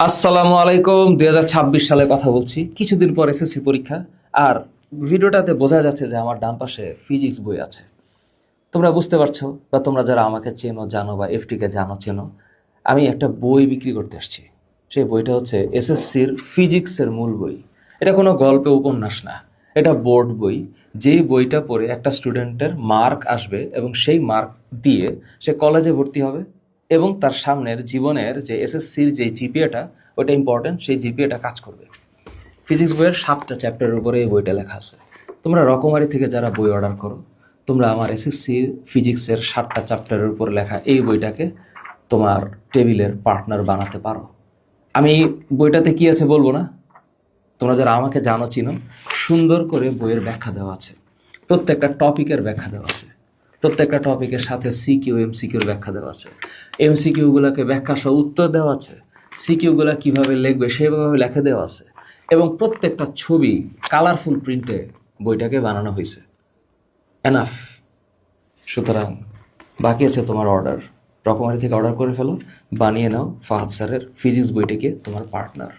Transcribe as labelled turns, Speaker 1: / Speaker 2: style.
Speaker 1: আসসালামু আলাইকুম। 2026 সালে কথা বলছি, কিছুদিন পর এসএসসি পরীক্ষা। আর ভিডিওটাতে বোঝা যাচ্ছে যে আমার ডান পাশে ফিজিক্স বই আছে। তোমরা বুঝতে পারছো, বা তোমরা যারা আমাকে চেনো জানো বা এফটিকে জানো চেনো, আমি একটা বই বিক্রি করতে আসছি। সেই বইটা হচ্ছে এসএসসির ফিজিক্সের মূল বই। এটা কোনো গল্প উপন্যাস না, এটা বোর্ড বই। যেই বইটা পড়ে একটা স্টুডেন্টের মার্ক আসবে এবং সেই মার্ক দিয়ে সে কলেজে ভর্তি হবে এবং তার সামনের জীবনের যে এসএসসির যে জিপিএটা, ওটা ইম্পর্টেন্ট, সেই জিপিএটা কাজ করবে। ফিজিক্স বইয়ের 7টা চ্যাপ্টারের উপরে এই বইটা লেখা আছে। তোমরা রকমারি থেকে যারা বই অর্ডার করো, তোমরা আমার এসএসসি ফিজিক্সের 7টা চ্যাপ্টারের উপর লেখা এই বইটাকে তোমার টেবিলের পার্টনার বানাতে পারো। আমি বইটাতে কি আছে বলবো না, তোমরা যারা আমাকে জানো চিনো, সুন্দর করে বইয়ের ব্যাখ্যা দেওয়া আছে, প্রত্যেকটা টপিকের ব্যাখ্যা দেওয়া আছে, প্রত্যেকটা টপিকের সাথে সিকিউ এমসিকিউর ব্যাখ্যা দেওয়া আছে, এমসিকিউগুলোকে ব্যাখ্যা সহ উত্তর দেওয়া আছে, সিকিউগুলো কীভাবে লিখবে সেভাবে লেখা দেওয়া আছে, এবং প্রত্যেকটা ছবি কালারফুল প্রিন্টে বইটাকে বানানো হয়েছে। এনাফ। সুতরাং বাকি আছে তোমার অর্ডার। রকমারি থেকে অর্ডার করে ফেলো, বানিয়ে নাও ফাহাদ স্যারের ফিজিক্স বইটিকে তোমার পার্টনার।